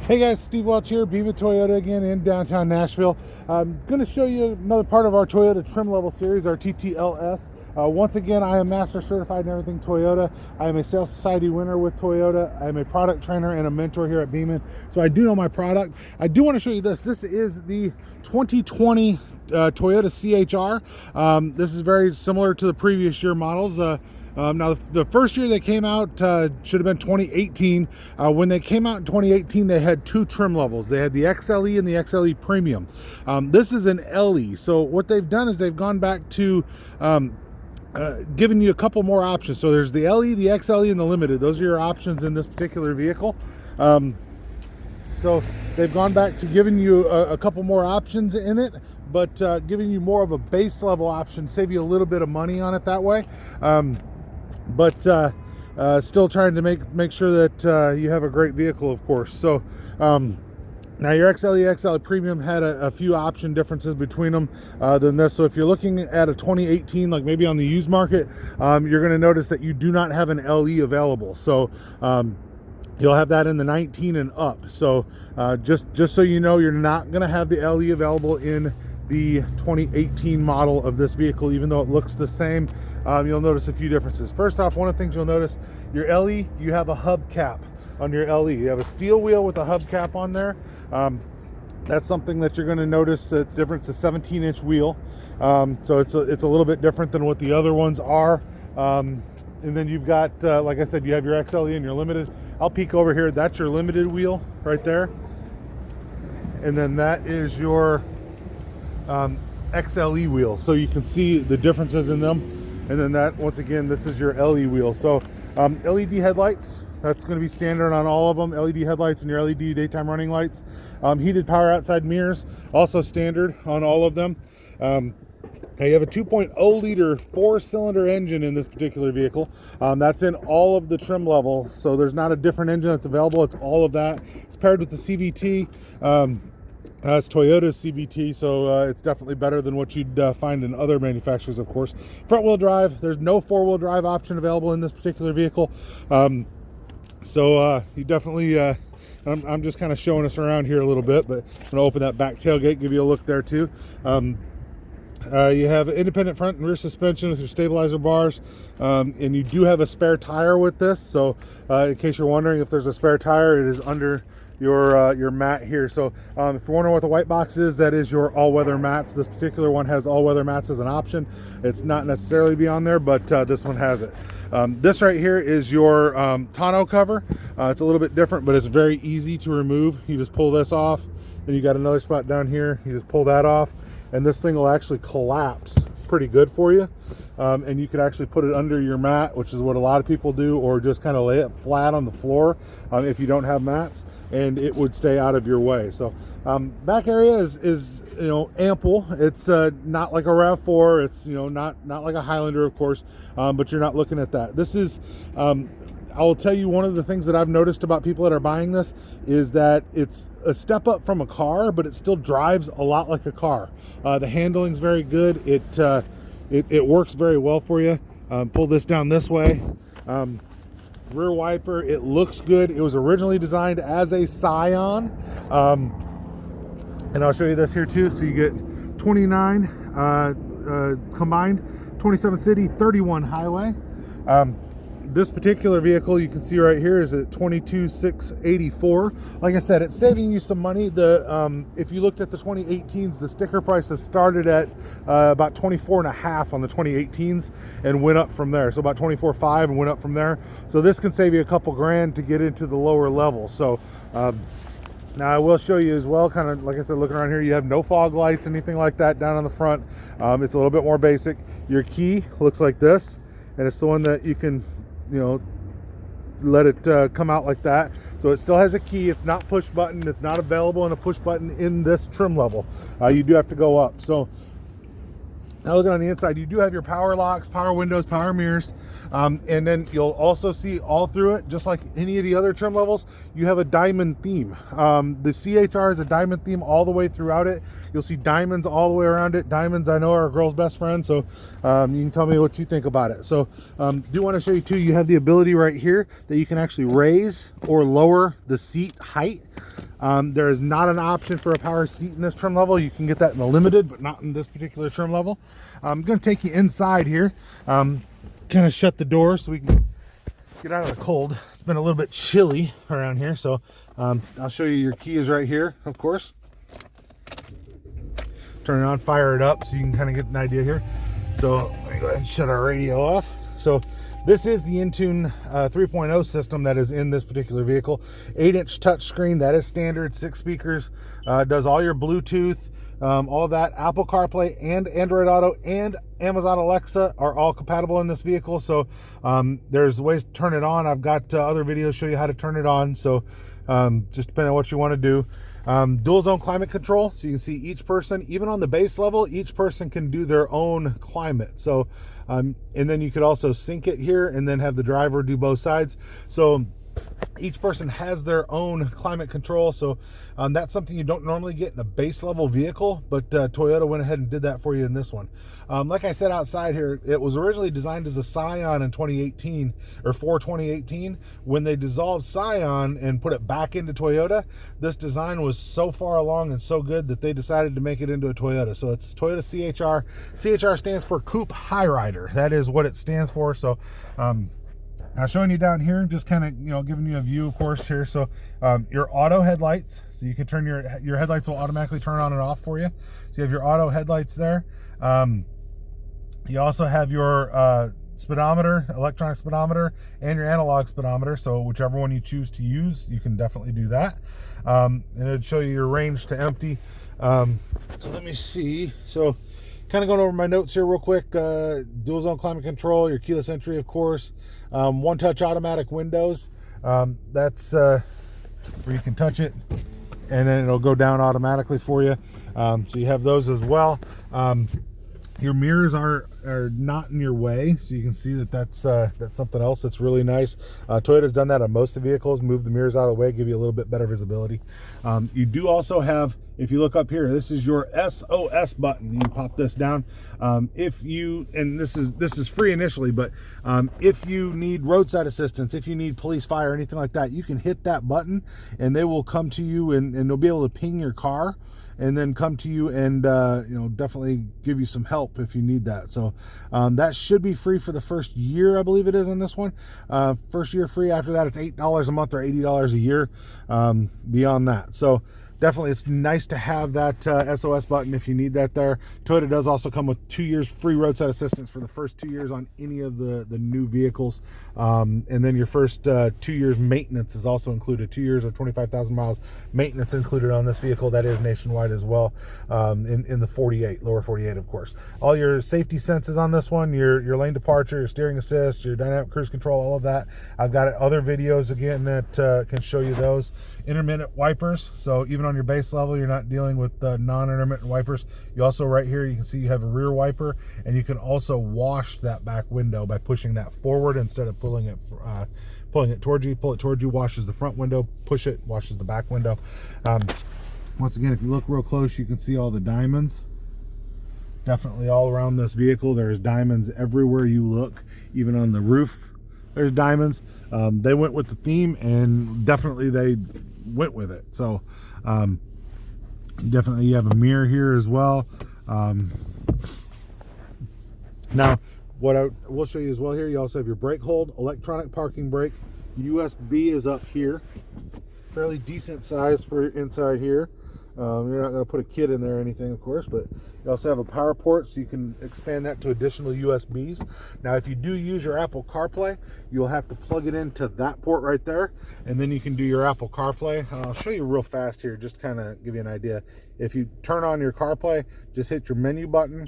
Hey guys, Steve Welch here, Beaver Toyota again in downtown Nashville. I'm going to show you another part of our Toyota trim level series, our TTLS. Once again, I am master certified in everything Toyota. I am a Sales Society winner with Toyota. I am a product trainer and a mentor here at Beaman, so I do know my product. I do want to show you this. This is the 2020 Toyota CH-R. This is very similar to the previous year models. Now, the first year they came out should have been 2018. When they came out in 2018, they had two trim levels. They had the XLE and the XLE Premium. This is an LE. So what they've done is they've gone back to giving you a couple more options. So there's the LE, the XLE, and the Limited. Those are your options in this particular vehicle. So they've gone back to giving you a couple more options in it, but giving you more of a base level option, save you a little bit of money on it that way. But still trying to make sure that you have a great vehicle, of course. So now your XLE Premium had a few option differences between them than this. So if you're looking at a 2018, like maybe on the used market, you're going to notice that you do not have an LE available. So you'll have that in the 19 and up. So just so you know, you're not going to have the LE available in the 2018 model of this vehicle, even though it looks the same. You'll notice a few differences. First off, one of the things you'll notice, your LE, you have a hubcap on your LE. You have a steel wheel with a hubcap on there. That's something that you're going to notice that's different. It's a 17-inch wheel, so it's a little bit different than what the other ones are. And then you've got, like I said, you have your XLE and your Limited. I'll peek over here. That's your Limited wheel right there, and then that is your XLE wheel, so you can see the differences in them. And then that, once again, this is your LE wheel. So LED headlights, that's going to be standard on all of them. LED headlights and your LED daytime running lights. Heated power outside mirrors, also standard on all of them. Now you have a 2.0 liter 4-cylinder engine in this particular vehicle. That's in all of the trim levels, so there's not a different engine that's available. It's all of that. It's paired with the CVT. It's Toyota's CVT, so it's definitely better than what you'd find in other manufacturers, of course. Front wheel drive, there's no 4-wheel drive option available in this particular vehicle. So you definitely, I'm just kind of showing us around here a little bit, but I'm gonna open that back tailgate, give you a look there too. You have independent front and rear suspension with your stabilizer bars, and you do have a spare tire with this. So in case you're wondering if there's a spare tire, it is under your mat here. So if you're wondering what the white box is, that is your all-weather mats. This particular one has all-weather mats as an option. It's not necessarily be on there, but this one has it. This right here is your tonneau cover. It's a little bit different, but it's very easy to remove. You just pull this off, then you got another spot down here. You just pull that off, and this thing will actually collapse pretty good for you. And you could actually put it under your mat, which is what a lot of people do, or just kind of lay it flat on the floor if you don't have mats, and it would stay out of your way. So back area is ample. It's not like a RAV4. It's not like a Highlander, of course, but you're not looking at that. This is I will tell you, one of the things that I've noticed about people that are buying this is that it's a step up from a car, but it still drives a lot like a car. The handling's very good. It works very well for you. Pull this down this way. Rear wiper, it looks good. It was originally designed as a Scion. And I'll show you this here too. So you get 29 combined, 27 city, 31 highway. This particular vehicle you can see right here is at $22,684. Like I said, it's saving you some money. If you looked at the 2018s, the sticker prices started at about $24.5 on the 2018s and went up from there. So about $24.5 and went up from there. So this can save you a couple grand to get into the lower level. So now I will show you as well, kind of like I said, looking around here, you have no fog lights, anything like that down on the front. It's a little bit more basic. Your key looks like this, and it's the one that you can let it come out like that. So it still has a key. It's not push button. It's not available in a push button in this trim level. You do have to go up. So now looking on the inside, you do have your power locks, power windows, power mirrors, and then you'll also see all through it, just like any of the other trim levels, you have a diamond theme. The CH-R is a diamond theme all the way throughout it. You'll see diamonds all the way around it. Diamonds, I know, are a girl's best friend, so you can tell me what you think about it. So do want to show you too, you have the ability right here that you can actually raise or lower the seat height. There is not an option for a power seat in this trim level. You can get that in the limited, but not in this particular trim level. I'm going to take you inside here, kind of shut the door so we can get out of the cold. It's been a little bit chilly around here, so I'll show you your keys right here, of course. Turn it on, fire it up so you can kind of get an idea here. So let me go ahead and shut our radio off. So this is the Intune 3.0 system that is in this particular vehicle. 8-inch touchscreen, that is standard, 6 speakers, does all your Bluetooth, all that. Apple CarPlay and Android Auto and Amazon Alexa are all compatible in this vehicle. So there's ways to turn it on. I've got other videos show you how to turn it on. So just depending on what you want to do. Dual zone climate control, so you can see each person, even on the base level, each person can do their own climate. So and then you could also sync it here and then have the driver do both sides. So each person has their own climate control. So that's something you don't normally get in a base level vehicle, but Toyota went ahead and did that for you in this one. Like I said outside here, it was originally designed as a Scion in 2018 or for 2018. When they dissolved Scion and put it back into Toyota, this design was so far along and so good that they decided to make it into a Toyota. So it's Toyota CH-R. CH-R stands for Coupe High Rider. That is what it stands for. So now showing you down here, just kind of, you know, giving you a view, of course, here. So your auto headlights, so you can turn your headlights will automatically turn on and off for you. So you have your auto headlights there. You also have your speedometer, electronic speedometer, and your analog speedometer. So whichever one you choose to use, you can definitely do that. And it'll show you your range to empty. So let me see. So kind of going over my notes here real quick. Dual zone climate control, your keyless entry, of course. One touch automatic windows. That's where you can touch it and then it'll go down automatically for you. So you have those as well. Your mirrors are not in your way, so you can see that that's something else that's really nice. Toyota's done that on most of the vehicles, move the mirrors out of the way, give you a little bit better visibility. You do also have, if you look up here, this is your SOS button. You pop this down. If you, and this is free initially, but if you need roadside assistance, if you need police, fire, anything like that, you can hit that button and they will come to you and they'll be able to ping your car and then come to you and definitely give you some help if you need that. So that should be free for the first year, I believe it is on this one. First year free. After that, it's $8 a month or $80 a year beyond that. So definitely it's nice to have that SOS button if you need that there. Toyota does also come with 2 years free roadside assistance for the first 2 years on any of the new vehicles. And then your first 2 years maintenance is also included. 2 years or 25,000 miles maintenance included on this vehicle. That is nationwide as well, in the 48, lower 48, of course. All your safety senses on this one, your lane departure, your steering assist, your dynamic cruise control, all of that. I've got other videos again that can show you those. Intermittent wipers, so even on your base level, you're not dealing with non-intermittent wipers. You also, right here, you can see you have a rear wiper, and you can also wash that back window by pushing that forward instead of pulling it towards you. Pull it towards you, washes the front window. Push it, washes the back window. Once again, if you look real close, you can see all the diamonds. Definitely all around this vehicle, there's diamonds everywhere you look, even on the roof. There's diamonds. They went with the theme, and definitely they went with it. So definitely you have a mirror here as well. Now what I will show you as well here, you also have your brake hold, electronic parking brake. USB is up here, fairly decent size for inside here. You're not going to put a kid in there or anything, of course, but you also have a power port, so you can expand that to additional USBs. Now, if you do use your Apple CarPlay, you'll have to plug it into that port right there, and then you can do your Apple CarPlay. I'll show you real fast here, just kind of give you an idea. If you turn on your CarPlay, just hit your menu button,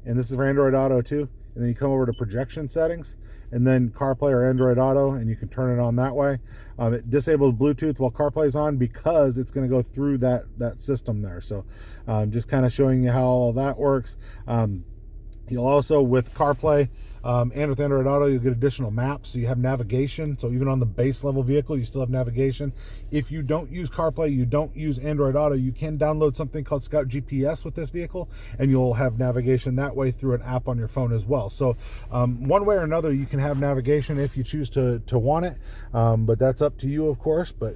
and this is for Android Auto too, and then you come over to projection settings, and then CarPlay or Android Auto, and you can turn it on that way. It disables Bluetooth while CarPlay is on because it's going to go through that system there. So just kind of showing you how all that works. You'll also, with CarPlay and with Android Auto, you'll get additional maps, so you have navigation. So even on the base level vehicle, you still have navigation. If you don't use CarPlay, you don't use Android Auto, you can download something called Scout GPS with this vehicle, and you'll have navigation that way through an app on your phone as well. So one way or another, you can have navigation if you choose to want it, but that's up to you, of course. But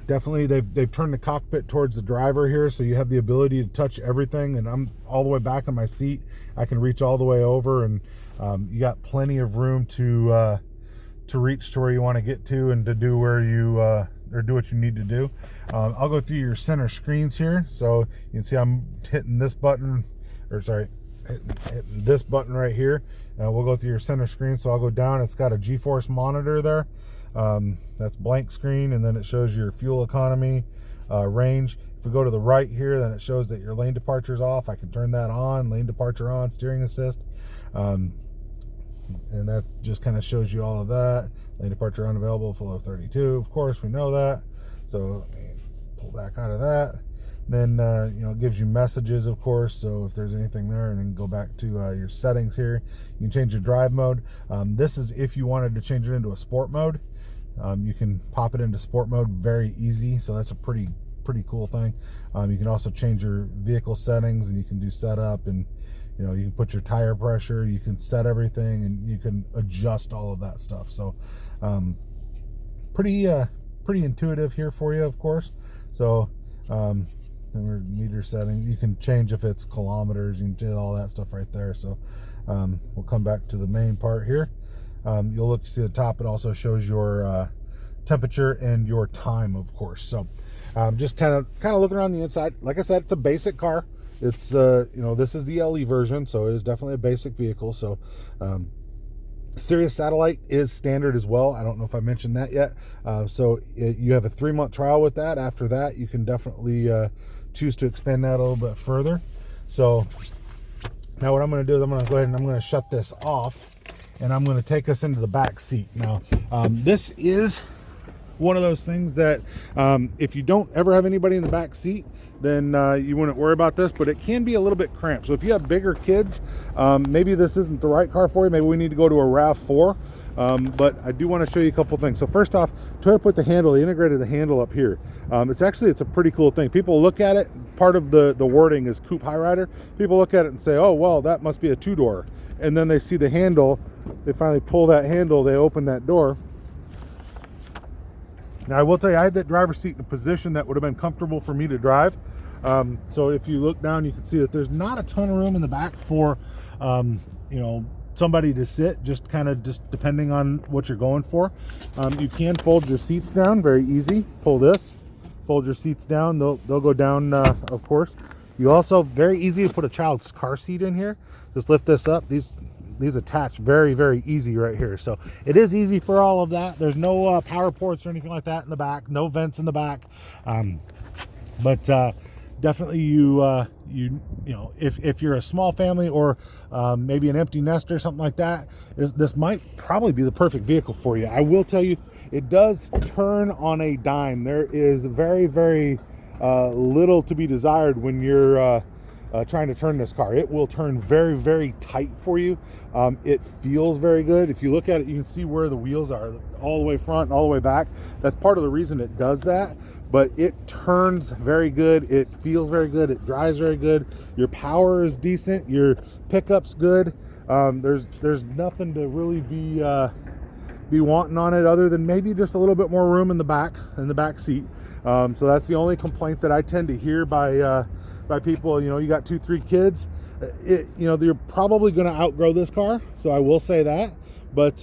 Definitely, they've turned the cockpit towards the driver here, so you have the ability to touch everything. And I'm all the way back in my seat. I can reach all the way over, and you got plenty of room to reach to where you want to get to and to do where you or do what you need to do. I'll go through your center screens here, so you can see I'm hitting this button, or sorry, hitting this button right here. We'll go through your center screen. So I'll go down. It's got a G-force monitor there. That's blank screen, and then it shows your fuel economy, range. If we go to the right here, then it shows that your lane departure is off. I can turn that on, lane departure on, steering assist, and that just kind of shows you all of that. Lane departure unavailable, full of 32. Of course, we know that. So let me pull back out of that. Then it gives you messages, of course, so if there's anything there, and then go back to your settings here. You can change your drive mode. This is if you wanted to change it into a sport mode. You can pop it into sport mode very easy, so that's a pretty cool thing. You can also change your vehicle settings, and you can do setup, and you can put your tire pressure, you can set everything, and you can adjust all of that stuff. So pretty intuitive here for you, of course. So then we're meter setting. You can change if it's kilometers. You can do all that stuff right there. So we'll come back to the main part here. You'll look to see the top. It also shows your temperature and your time, of course. So just kind of looking around the inside. Like I said, it's a basic car. It's this is the LE version, so it is definitely a basic vehicle. So Sirius Satellite is standard as well. I don't know if I mentioned that yet. You have a 3-month trial with that. After that, you can definitely choose to expand that a little bit further. So now what I'm going to do is I'm going to go ahead and I'm going to shut this off, and I'm going to take us into the back seat. Now, this is one of those things that if you don't ever have anybody in the back seat, then you wouldn't worry about this, but it can be a little bit cramped. So if you have bigger kids, maybe this isn't the right car for you. Maybe we need to go to a RAV4. But I do want to show you a couple things. So first off, Toyota put they integrated the handle up here. It's a pretty cool thing. People look at it, part of the wording is coupe high rider. People look at it and say, oh, well, that must be a 2-door. And then they see the handle, they finally pull that handle, they open that door. Now, I will tell you, I had that driver's seat in a position that would have been comfortable for me to drive. So if you look down, you can see that there's not a ton of room in the back for, somebody to sit, just depending on what you're going for. You can fold your seats down, very easy. Pull this, fold your seats down. They'll go down, of course. You also, very easy to put a child's car seat in here. Just lift this up. These attach very, very easy right here. So it is easy for all of that. There's no power ports or anything like that in the back, no vents in the back. But definitely if you're a small family or maybe an empty nester or something like that, this might probably be the perfect vehicle for you. I will tell you, it does turn on a dime. There is very, very little to be desired when you're trying to turn this car. It will turn very, very tight for you. It feels very good. If you look at it, you can see where the wheels are, all the way front and all the way back. That's part of the reason it does that. But it turns very good. It feels very good. It drives very good. Your power is decent. Your pickup's good. There's nothing to really be wanting on it other than maybe just a little bit more room in the back seat. So that's the only complaint that I tend to hear by people. You got 2-3 kids, you're probably going to outgrow this car. So I will say that. But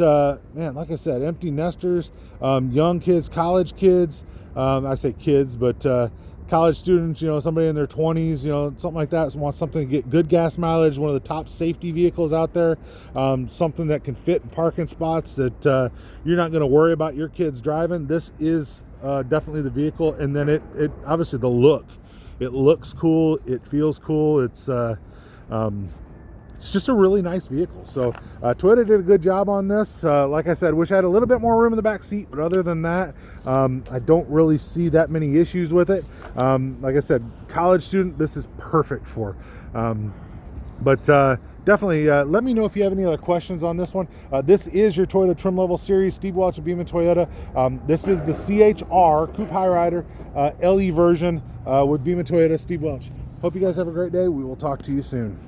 man, like I said, empty nesters, young kids, college kids, I say kids, but college students, somebody in their 20s, something like that, wants something to get good gas mileage, one of the top safety vehicles out there, something that can fit in parking spots that you're not going to worry about your kids driving. This is definitely the vehicle. And then it obviously the look. It looks cool. It feels cool. It's just a really nice vehicle. So Toyota did a good job on this. Like I said, wish I had a little bit more room in the back seat, but other than that, I don't really see that many issues with it. Like I said, college student, this is perfect for. But definitely let me know if you have any other questions on this one. This is your Toyota Trim Level Series, Steve Welch of Beeman Toyota. This is the CH-R Coupe High Rider LE version with Beeman Toyota, Steve Welch. Hope you guys have a great day. We will talk to you soon.